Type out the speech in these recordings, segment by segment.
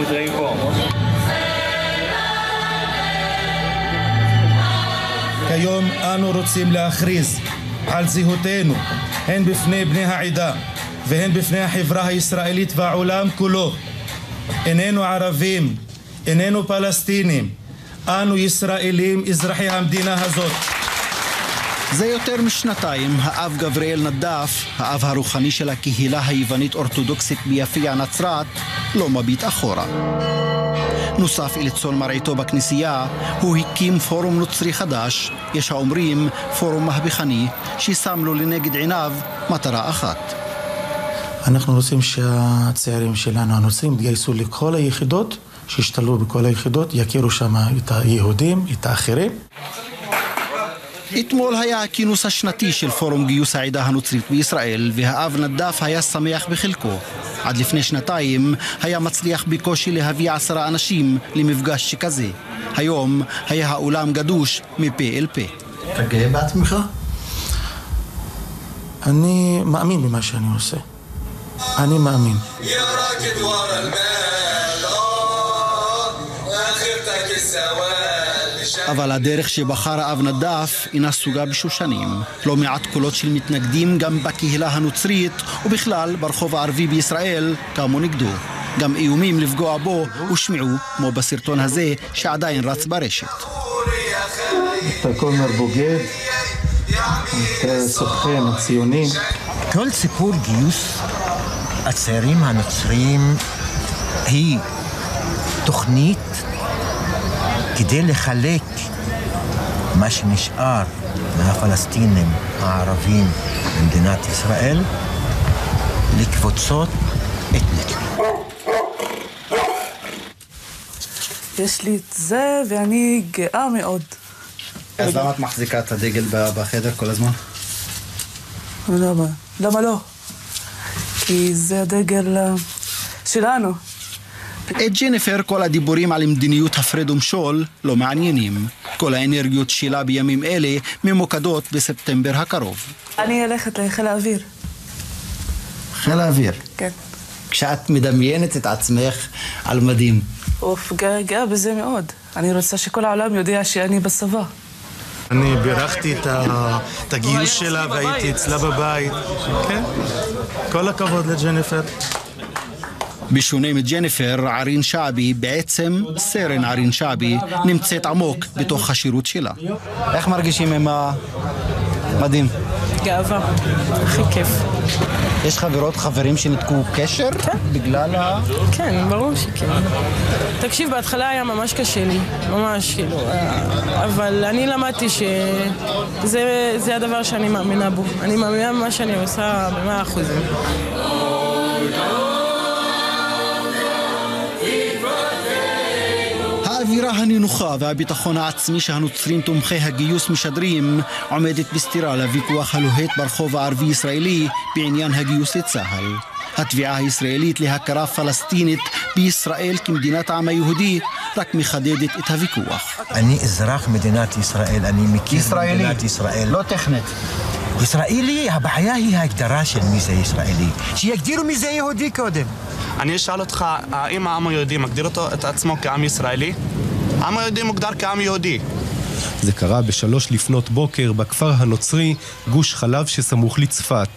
אנחנו מתראים פה. כיום אנו רוצים להכריז על זהותנו, הן בפני בני העדה והן בפני החברה הישראלית והעולם כולו. איננו ערבים, איננו פלסטינים, אנו ישראלים, אזרחי המדינה הזאת. זה יותר משנתיים, האב גבריאל נדאף, האב הרוחני של הקהילה היוונית אורתודוקסית ביפיע נצרת, לא מביט אחורה. נוסף אל צאן מרעיתו בכנסייה, הוא הקים פורום נוצרי חדש, יש האומרים פורום מהפכני, ששם לו לנגד עיניו מטרה אחת. אנחנו רוצים שהצעירים שלנו הנוצרים יתגייסו לכל היחידות, שישתלבו בכל היחידות, יכירו שם את היהודים, את האחרים. אתמול היה הכינוס השנתי של פורום גיוס העדה הנוצרית בישראל, והאב נדאף היה שמח בחלקו. עד לפני שנתיים היה מצליח בקושי להביא 10 אנשים למפגש שכזה. היום היה האולם גדוש מפה אל פה. אתה גאה בעצמך? אני מאמין במה שאני עושה. אני מאמין. אבל הדרך שבחר האב נדאף אינה סוגה בשושנים. לא מעט קולות של מתנגדים גם בקהילה הנוצרית ובכלל ברחוב הערבי בישראל קמו נגדו. גם איומים לפגוע בו הושמעו, כמו בסרטון הזה שעדיין רץ ברשת. אתה כומר בוגד, אתה סוכן הציונים. כל סיפור גיוס הצעירים הנוצריים היא תוכנית כדי לחלק מה שנשאר מהפלסטינים הערבים במדינת ישראל לקבוצות אתניות. יש לי את זה ואני גאה מאוד. אז למה את מחזיקה את הדגל בחדר כל הזמן? למה לא? כי זה הדגל שלנו. את ג'ניפר כל הדיבורים על מדיניות הפרד ומשול לא מעניינים. כל האנרגיות שלה בימים אלה ממוקדות בספטמבר הקרוב. אני הולכת לחיל האוויר. חיל האוויר? כן. כשאת מדמיינת את עצמך על מדים. אוף, גאה בזה מאוד. אני רוצה שכל העולם יודע שאני בצבא. אני בירכתי את הגיוס שלה והייתי אצלה בבית. כן, כל הכבוד לג'ניפר. בשונה מג'ניפר, ערין שעבי, בעצם סרן ערין שעבי, נמצאת עמוק בתוך השירות שלה. איך מרגישים עם המדים? גאווה, הכי כיף. יש חברות, חברים שניתקו קשר? כן. בגלל כן, ברור שכן. תקשיב, בהתחלה היה ממש קשה לי, ממש כאילו, אבל אני למדתי שזה הדבר שאני מאמינה בו. אני מאמינה במה שאני עושה ב100%. האווירה הנינוחה והביטחון העצמי שהנוצרים תומכי הגיוס משדרים עומדת בסתירה לוויכוח הלוהט ברחוב הערבי-ישראלי בעניין הגיוס לצה"ל. התביעה הישראלית להכרה פלסטינית בישראל כמדינת העם היהודי רק מחדדת את הוויכוח. אני אזרח מדינת ישראל, אני מכיר מדינת ישראל. לא טכנית. ישראלי, הבעיה היא ההגדרה של מי זה ישראלי. שיגדירו מי זה יהודי קודם. אני אשאל אותך, האם העם היהודי מגדיר את עצמו כעם ישראלי? העם היהודי מוגדר כעם יהודי. זה קרה ב3 לפנות בוקר בכפר הנוצרי גוש חלב שסמוך לצפת.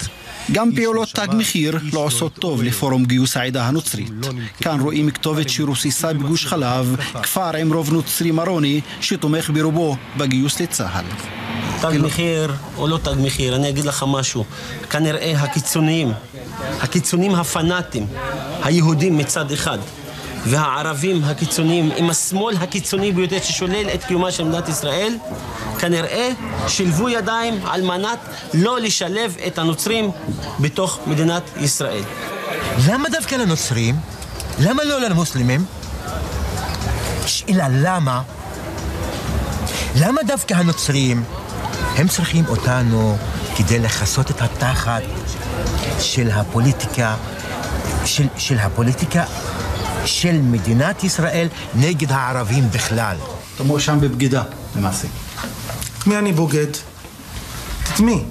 גם פעולות תג מחיר לא עושות טוב לפורום גיוס העדה הנוצרית. כאן רואים כתובת שרוססה בגוש חלב, כפר עם רוב נוצרי מרוני שתומך ברובו בגיוס לצה"ל. תג מחיר או לא תג מחיר, אני אגיד לך משהו. כנראה הקיצונים הפנאטים, היהודים מצד אחד, והערבים הקיצוניים עם השמאל הקיצוני ביותר ששולל את קיומה של מדינת ישראל, כנראה שילבו ידיים על מנת לא לשלב את הנוצרים בתוך מדינת ישראל. למה דווקא לנוצרים? למה לא למוסלמים? שאלה למה? למה דווקא הנוצרים? הם צריכים אותנו כדי לחסות את התחת של הפוליטיקה, של מדינת ישראל נגד הערבים בכלל. אתה מואשם בבגידה, למעשה. מי אני בוגד? את מי?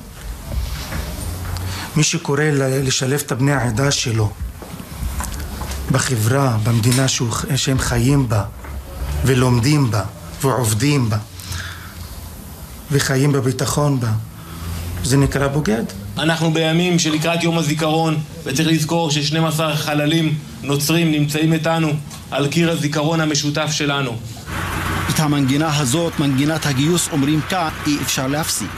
מי שקורא לשלב את בני העדה שלו בחברה, במדינה שהם חיים בה ולומדים בה ועובדים בה וחיים בביטחון בה, זה נקרא בוגד. אנחנו בימים שלקראת יום הזיכרון, וצריך לזכור ש12 חללים נוצרים נמצאים איתנו על קיר הזיכרון המשותף שלנו. את המנגינה הזאת, מנגינת הגיוס, אומרים כאן, אי אפשר להפסיק.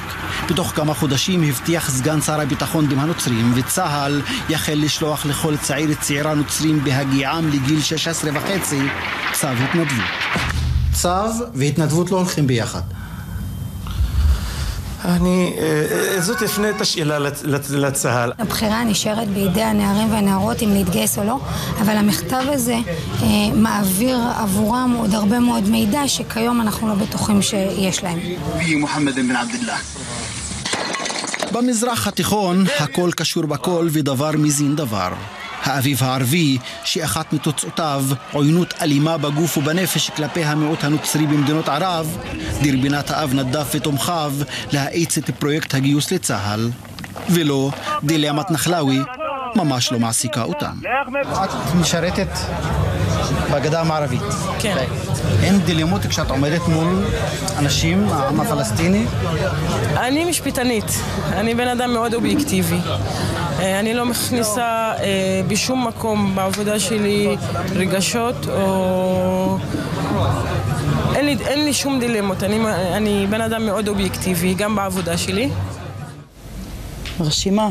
בתוך כמה חודשים הבטיח סגן שר הביטחון דם הנוצרים, וצהל יחל לשלוח לכל צעיר וצעירה נוצרים בהגיעם לגיל 16.5 צו התנדבות. צו והתנדבות לא הולכים ביחד. זאת הפנה את השאלה לצהל. הבחירה נשארת בידי הנערים והנערות אם להתגייס או לא, אבל המכתב הזה מעביר עבורם עוד הרבה מאוד מידע שכיום אנחנו לא בטוחים שיש להם. מוחמד בן עבדאללה. במזרח התיכון הכל קשור בכל ודבר מזין דבר. האביב הערבי, שאחת מתוצאותיו עוינות אלימה בגוף ובנפש כלפי המיעוט הנוצרי במדינות ערב, דיר בינת האב נדף ותומכיו להאיץ את פרויקט הגיוס לצהל. ולא, דילמת נחלאוי ממש לא מעסיקה אותם. את משרתת בגדה המערבית. כן. אין דילמות כשאת עומדת מול אנשים, העם הפלסטיני? אני משפטנית. אני בן אדם מאוד אובייקטיבי. אני לא מכניסה בשום מקום בעבודה שלי רגשות או... אין לי שום דילמות. אני בן אדם מאוד אובייקטיבי, גם בעבודה שלי. מרשימה.